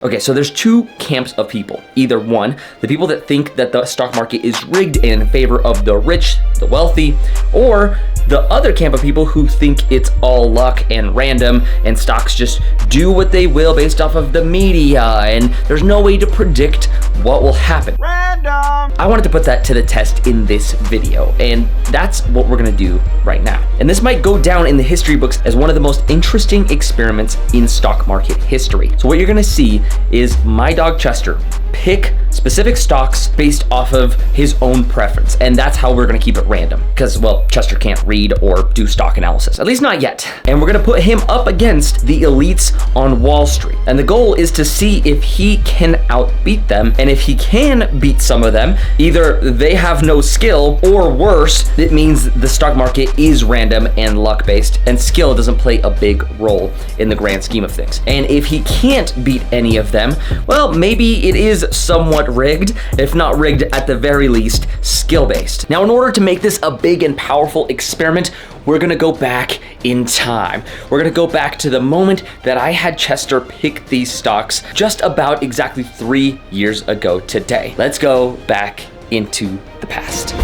Okay, so there's two camps of people. Either one, the people that think that the stock market is rigged in favor of the rich, the wealthy, or the other camp of people who think it's all luck and random and stocks just do what they will based off of the media and there's no way to predict what will happen. Random! I wanted to put that to the test in this video, and that's what we're gonna do right now. And this might go down in the history books as one of the most interesting experiments in stock market history. So what you're gonna see is my dog Chester pick specific stocks based off of his own preference. And that's how we're gonna keep it random. Because, well, Chester can't read or do stock analysis, at least not yet. And we're gonna put him up against the elites on Wall Street. And the goal is to see if he can outbeat them. And if he can beat some of them, either they have no skill, or worse, it means the stock market is random and luck-based, and skill doesn't play a big role in the grand scheme of things. And if he can't beat any of them, well, maybe it is somewhat rigged, if not rigged at the very least, skill-based. Now, in order to make this a big and powerful experiment, we're gonna go back in time. We're gonna go back to the moment that I had Chester pick these stocks just about exactly 3 years ago today. Let's go back into the past.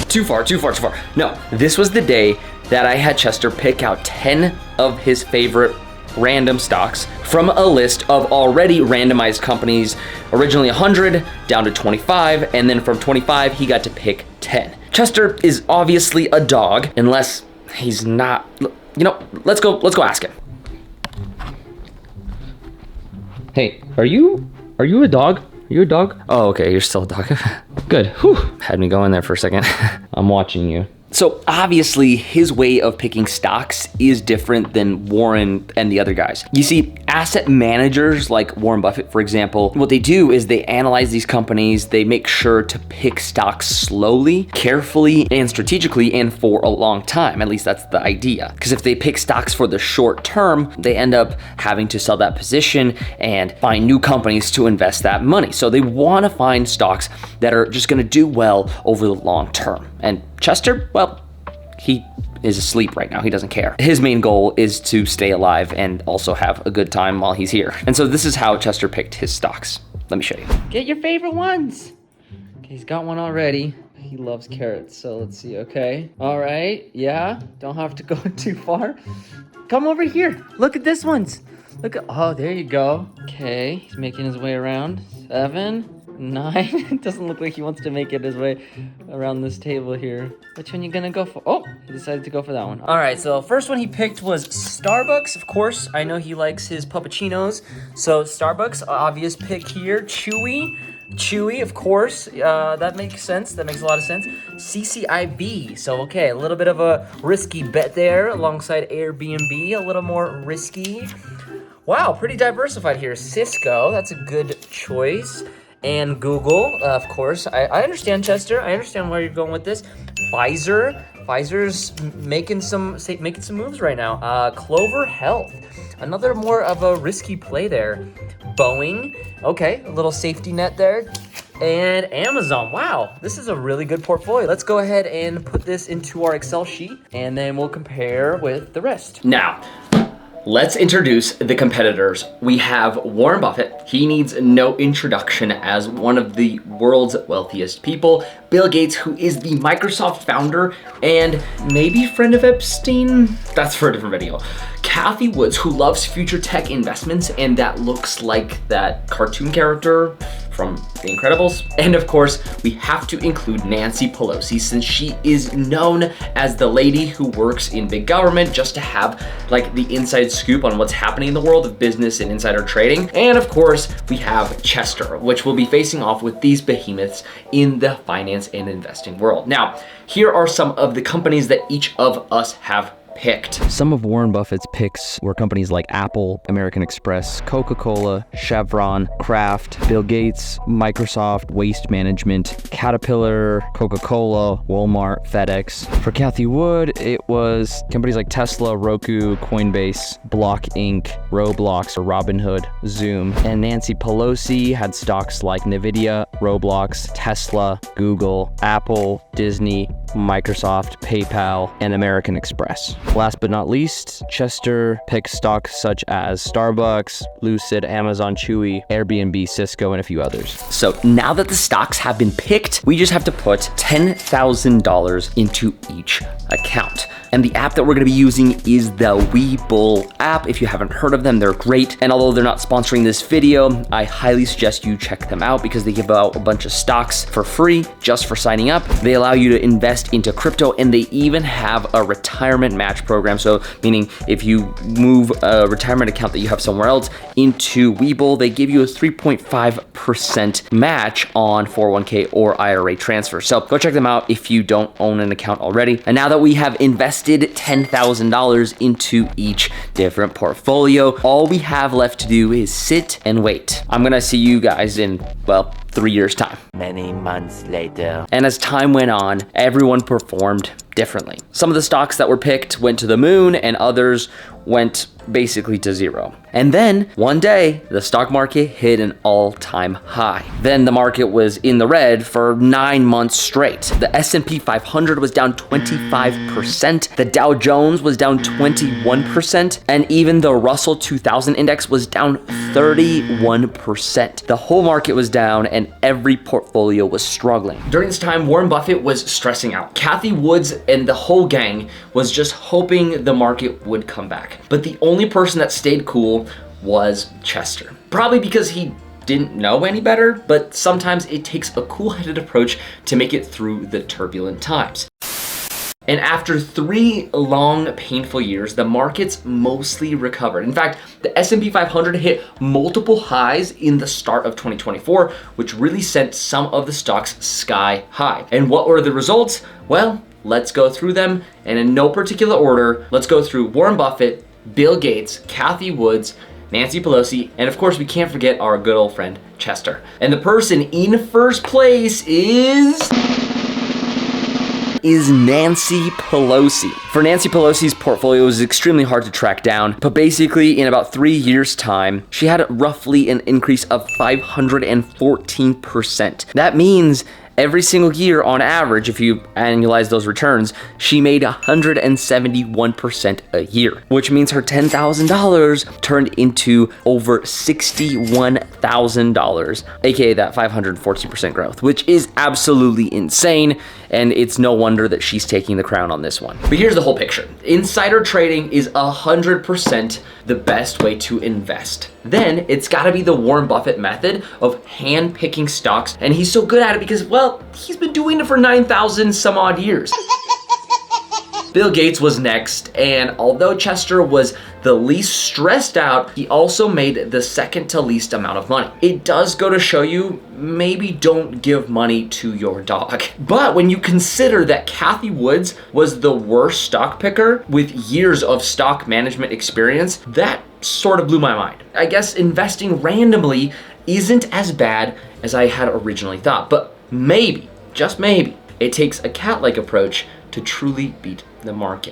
Too far. No, this was the day that I had Chester pick out 10 of his favorite random stocks from a list of already randomized companies, originally 100 down to 25, and then from 25 he got to pick 10. Chester is obviously a dog, unless he's not. You know, let's go ask him. Hey, are you a dog? Are you a dog? Oh, okay, you're still a dog. Good. Whew. Had me going there for a second. I'm watching you. So obviously his way of picking stocks is different than Warren and the other guys. You see, asset managers like Warren Buffett, for example, what they do is they analyze these companies, they make sure to pick stocks slowly, carefully, and strategically, and for a long time. At least that's the idea. Because if they pick stocks for the short term, they end up having to sell that position and find new companies to invest that money. So they want to find stocks that are just going to do well over the long term. And Chester, well, he is asleep right now. He doesn't care. His main goal is to stay alive and also have a good time while he's here. And so this is how Chester picked his stocks. Let me show you. Get your favorite ones. Okay, he's got one already. He loves carrots, so let's see, okay. All right, yeah, don't have to go too far. Come over here. Look at this ones. Look at, oh, there you go. Okay, he's making his way around. 7, 9. It doesn't look like he wants to make it his way around this table here. Which one you gonna go for? Oh, he decided to go for that one. All right, so first one he picked was Starbucks. Of course, I know he likes his puppuccinos. So Starbucks, obvious pick here. Chewy, of course. That makes sense. That makes a lot of sense. CCIB. So, okay, a little bit of a risky bet there alongside Airbnb. A little more risky. Wow, pretty diversified here. Cisco, that's a good choice. And Google, of course. I understand, Chester. I understand where you're going with this. Pfizer's making some moves right now. Clover Health, another more of a risky play there. Boeing, okay, a little safety net there. And Amazon, wow, this is a really good portfolio. Let's go ahead and put this into our Excel sheet, and then we'll compare with the rest. Now, let's introduce the competitors. We have Warren Buffett. He needs no introduction as one of the world's wealthiest people. Bill Gates, who is the Microsoft founder and maybe friend of Epstein. That's for a different video. Cathie Wood, who loves future tech investments, and that looks like that cartoon character from The Incredibles. And of course, we have to include Nancy Pelosi, since she is known as the lady who works in big government just to have like the inside scoop on what's happening in the world of business and insider trading. And of course, we have Chester, which will be facing off with these behemoths in the finance and investing world. Now, here are some of the companies that each of us have picked. Some of Warren Buffett's picks were companies like Apple, American Express, Coca-Cola, Chevron, Kraft, Bill Gates, Microsoft, Waste Management, Caterpillar, Coca-Cola, Walmart, FedEx. For Cathie Wood, it was companies like Tesla, Roku, Coinbase, Block Inc., Roblox, Robinhood, Zoom. And Nancy Pelosi had stocks like Nvidia, Roblox, Tesla, Google, Apple, Disney, Microsoft, PayPal, and American Express. Last but not least, Chester picks stocks such as Starbucks, Lucid, Amazon, Chewy, Airbnb, Cisco, and a few others. So now that the stocks have been picked, we just have to put $10,000 into each account. And the app that we're gonna be using is the Webull app. If you haven't heard of them, they're great. And although they're not sponsoring this video, I highly suggest you check them out because they give out a bunch of stocks for free just for signing up. They allow you to invest into crypto, and they even have a retirement match program. So meaning if you move a retirement account that you have somewhere else into Webull, they give you a 3.5% match on 401k or IRA transfer. So go check them out if you don't own an account already. And now that we have invested $10,000 into each different portfolio, all we have left to do is sit and wait. I'm gonna see you guys in, well, 3 years' time. Many months later. And as time went on, everyone performed differently. Some of the stocks that were picked went to the moon and others went basically to zero. And then one day, the stock market hit an all-time high. Then the market was in the red for 9 months straight. The S&P 500 was down 25%, the Dow Jones was down 21%, and even the Russell 2000 index was down 31%. The whole market was down and every portfolio was struggling. During this time, Warren Buffett was stressing out. Cathie Wood and the whole gang was just hoping the market would come back. But the only person that stayed cool was Chester. Probably because he didn't know any better, but sometimes it takes a cool-headed approach to make it through the turbulent times. And after 3 long, painful years, the markets mostly recovered. In fact, the S&P 500 hit multiple highs in the start of 2024, which really sent some of the stocks sky high. And what were the results? Well, let's go through them, and in no particular order, let's go through Warren Buffett, Bill Gates, Cathie Wood, Nancy Pelosi, and of course we can't forget our good old friend Chester. And the person in first place is Nancy Pelosi. For Nancy Pelosi's portfolio, it was extremely hard to track down, but basically in about 3 years' time, she had roughly an increase of 514%. That means every single year on average, if you annualize those returns, she made 171% a year, which means her $10,000 turned into over $61,000, aka that 514% growth, which is absolutely insane. And it's no wonder that she's taking the crown on this one. But here's the whole picture. Insider trading is 100% the best way to invest. Then it's gotta be the Warren Buffett method of hand-picking stocks. And he's so good at it because, well, he's been doing it for 9,000 some odd years. Bill Gates was next, and although Chester was the least stressed out, he also made the second to least amount of money. It does go to show you, maybe don't give money to your dog. But when you consider that Cathie Wood was the worst stock picker with years of stock management experience, that sort of blew my mind. I guess investing randomly isn't as bad as I had originally thought, but maybe, just maybe, it takes a cat-like approach to truly beat the market.